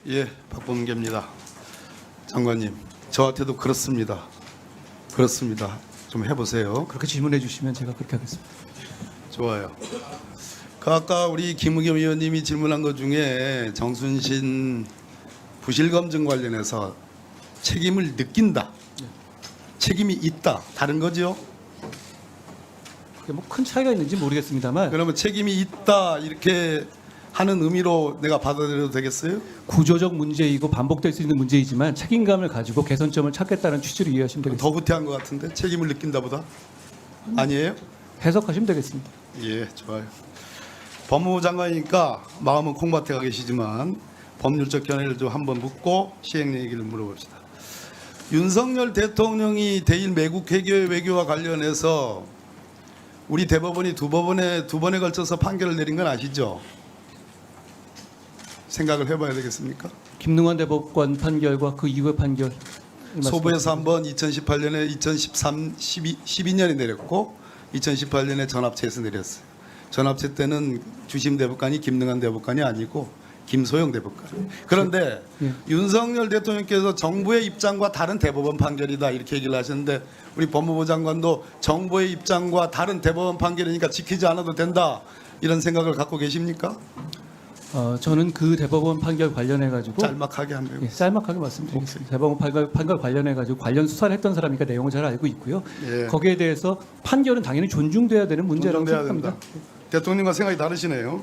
예, 박범계입니다. 장관님, 저한테도 그렇습니다. 그렇습니다. 좀 해보세요. 그렇게 질문해 주시면 제가 그렇게 하겠습니다. 좋아요. 그 아까 우리 김의겸 의원님이 질문한 것 중에 정순신 부실검증 관련해서 책임을 느낀다, 책임이 있다, 다른 거죠? 그게 뭐 큰 차이가 있는지 모르겠습니다만 그러면 책임이 있다 이렇게 하는 의미로 내가 받아들여도 되겠어요? 구조적 문제이고 반복될 수 있는 문제이지만 책임감을 가지고 개선점을 찾겠다는 취지로 이해하시면 되겠습니다. 더 구태한 것 같은데 책임을 느낀다보다 아니에요? 해석하시면 되겠습니다. 예, 좋아요. 법무부 장관이니까 마음은 콩밭에 가 계시지만 법률적 견해를 좀 한번 묻고 시행 얘기를 물어봅시다. 윤석열 대통령이 대일 매국 해결 외교와 관련해서 우리 대법원이 두 번에 걸쳐서 판결을 내린 건 아시죠? 생각을 해봐야 되겠습니까? 김능환 대법관 판결과 그 이후의 판결 소부에서 한번 2018년에 12년에 내렸고 2018년에 전합체에서 내렸어요. 전합체 때는 주심 대법관이 김능환 대법관이 아니고 김소영 대법관. 그런데 예. 윤석열 대통령께서 정부의 입장과 다른 대법원 판결이다 이렇게 얘기를 하셨는데 우리 법무부 장관도 정부의 입장과 다른 대법원 판결이니까 지키지 않아도 된다 이런 생각을 갖고 계십니까? 저는 그 대법원 판결 관련해 가지고 짤막하게 한번 예, 짤막하게 말씀드리겠습니다. 대법원 판결 관련해 가지고 관련 수사를 했던 사람이니까 내용을 잘 알고 있고요. 예. 거기에 대해서 판결은 당연히 존중돼야 되는 문제라고 존중돼야 생각합니다. 된다. 대통령과 생각이 다르시네요.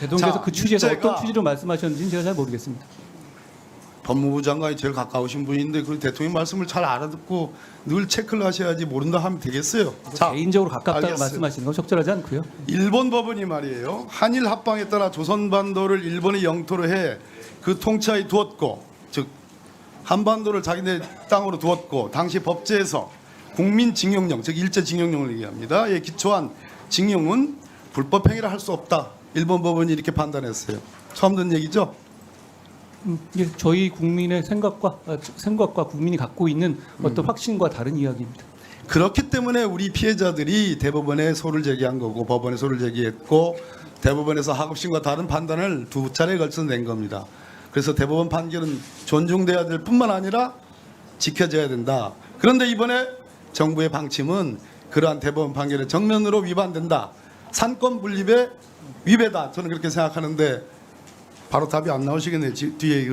대통령께서 자, 그 취지에서 문제가 어떤 취지로 말씀하셨는지는 제가 잘 모르겠습니다. 법무부 장관이 제일 가까우신 분인데 그 대통령 말씀을 잘 알아듣고 늘 체크를 하셔야지 모른다 하면 되겠어요. 자, 개인적으로 가깝다고 알겠어요. 말씀하시는 건 적절하지 않고요. 일본 법원이 말이에요. 한일 합방에 따라 조선반도를 일본의 영토로 해 그 통치하에 두었고, 즉 한반도를 자기네 땅으로 두었고 당시 법제에서 국민징용령, 즉 일제징용령을 얘기합니다. 에 기초한 징용은 불법행위라 할 수 없다. 일본 법원이 이렇게 판단했어요. 처음 듣는 얘기죠? 예, 저희 국민의 생각과 국민이 갖고 있는 어떤 확신과 다른 이야기입니다. 그렇기 때문에 우리 피해자들이 대법원에 소를 제기한 거고 법원에 소를 제기했고 대법원에서 하급심과 다른 판단을 두 차례에 걸쳐서 낸 겁니다. 그래서 대법원 판결은 존중돼야 될 뿐만 아니라 지켜져야 된다. 그런데 이번에 정부의 방침은 그러한 대법원 판결의 정면으로 위반된다. 산권 분립의 위배다. 저는 그렇게 생각하는데 바로 답이 안 나오시겠네요. 뒤에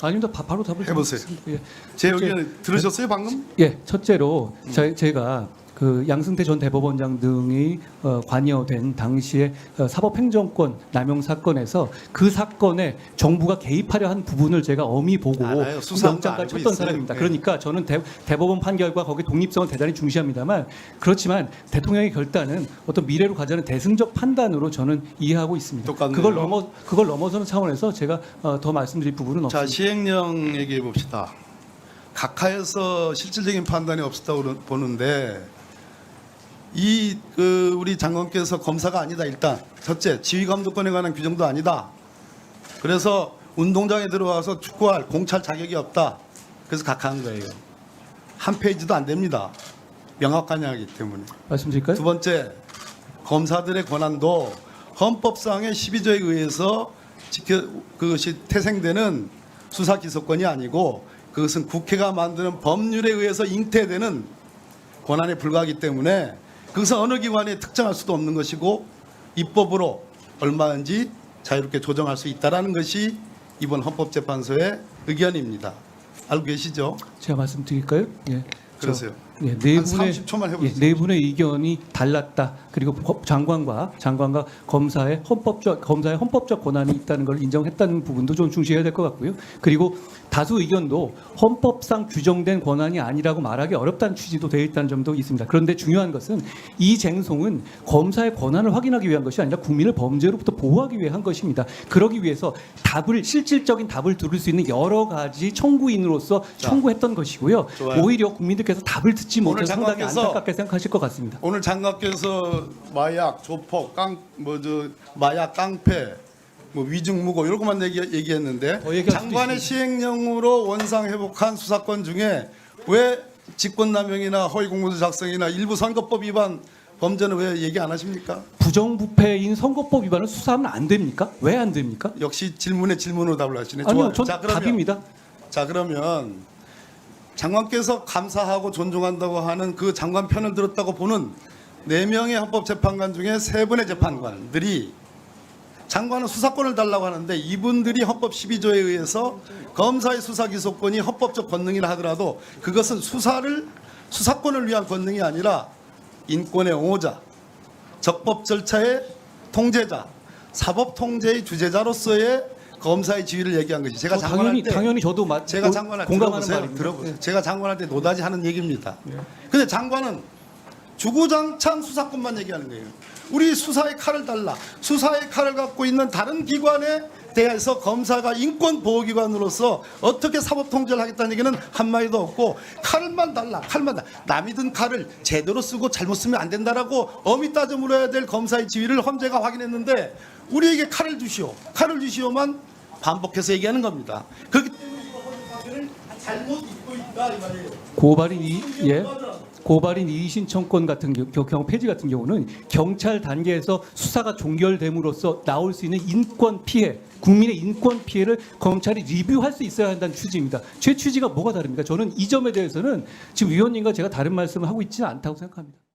아닙니다. 바로 답을 해보세요. 드리겠습니다. 예. 제 의견을 들으셨어요 방금? 예, 첫째로 제가 그 양승태 전 대법원장 등이 관여된 당시에 사법행정권 남용 사건에서 그 사건에 정부가 개입하려 한 부분을 제가 엄히 보고 알아요. 수사한 거 영장까지 알고 쳤던 있어요. 사람입니다. 네. 그러니까 저는 대법원 판결과 거기 독립성을 대단히 중시합니다만 그렇지만 대통령의 결단은 어떤 미래로 가자는 대승적 판단으로 저는 이해하고 있습니다. 똑같네요. 그걸 넘어서는 차원에서 제가 더 말씀드릴 부분은 자, 없습니다. 시행령 얘기해 봅시다. 각하에서 실질적인 판단이 없었다고 보는데 우리 장관께서 검사가 아니다. 일단 첫째, 지휘감독권에 관한 규정도 아니다. 그래서 운동장에 들어와서 축구할 공찰 자격이 없다. 그래서 각하한 거예요. 한 페이지도 안 됩니다. 명확한 이야기 때문에. 말씀드릴까요? 두 번째, 검사들의 권한도 헌법상의 12조에 의해서 그것이 태생되는 수사 기소권이 아니고 그것은 국회가 만드는 법률에 의해서 잉태되는 권한에 불과하기 때문에 그것은 어느 기관에 특정할 수도 없는 것이고 입법으로 얼마든지 자유롭게 조정할 수 있다는 것이 이번 헌법재판소의 의견입니다. 알고 계시죠? 제가 말씀드릴까요? 예. 그러세요. 예, 한 30초만 해보세요. 네 분의 의견이 달랐다. 그리고 장관과 검사의 헌법적 권한이 있다는 걸 인정했다는 부분도 좀 중시해야 될 것 같고요. 그리고 다수 의견도 헌법상 규정된 권한이 아니라고 말하기 어렵다는 취지도 되어 있다는 점도 있습니다. 그런데 중요한 것은 이 쟁송은 검사의 권한을 확인하기 위한 것이 아니라 국민을 범죄로부터 보호하기 위한 것입니다. 그러기 위해서 실질적인 답을 들을 수 있는 여러 가지 청구인으로서 청구했던 것이고요. 좋아요. 오히려 국민들께서 답을 듣지 오늘 못해서 상당히 장관께서 안타깝게 생각하실 것 같습니다. 오늘 장관께서 마약, 조폭, 마약, 깡패, 위증무고 이런 것만 얘기했는데 얘기할 수도 장관의 있습니다. 시행령으로 원상 회복한 수사권 중에 왜 직권남용이나 허위공문서 작성이나 일부 선거법 위반 범죄는 왜 얘기 안 하십니까? 부정부패인 선거법 위반을 수사하면 안 됩니까? 왜 안 됩니까? 역시 질문에 질문으로 답을 하시네. 아니요, 좋아요. 전 자, 그러면- 답입니다. 자, 그러면 장관께서 감사하고 존중한다고 하는 그 장관 편을 들었다고 보는 4명의 헌법재판관 중에 3분의 재판관들이 장관은 수사권을 달라고 하는데 이분들이 헌법 12조에 의해서 검사의 수사기소권이 헌법적 권능이라 하더라도 그것은 수사권을 위한 권능이 아니라 인권의 옹호자, 적법 절차의 통제자, 사법 통제의 주재자로서의 검사의 지위를 얘기한 것이 제가 장관할 때 당연히 저도 제가 장관할 때 공감하는 들어보세요. 말입니다. 들어보세요. 제가 장관할 때 노다지 하는 얘기입니다. 근데 장관은 주구장창 수사권만 얘기하는 거예요. 우리 수사의 칼을 달라. 수사의 칼을 갖고 있는 다른 기관에 대해서 검사가 인권보호기관으로서 어떻게 사법 통제를 하겠다는 얘기는 한마디도 없고 칼만 달라. 칼만 달라. 남이 든 칼을 제대로 쓰고 잘못 쓰면 안 된다라고 엄히 따져 물어야 될 검사의 지위를 헌재가 확인했는데 우리에게 칼을 주시오. 칼을 주시오만 반복해서 얘기하는 겁니다. 그렇기 때문에 잘못 입고 있다 이 말이에요. 고발인 이의 신청권 같은 경우 폐지 같은 경우는 경찰 단계에서 수사가 종결됨으로써 나올 수 있는 인권 피해, 국민의 인권 피해를 검찰이 리뷰할 수 있어야 한다는 취지입니다. 제 취지가 뭐가 다릅니까? 저는 이 점에 대해서는 지금 위원님과 제가 다른 말씀을 하고 있지는 않다고 생각합니다.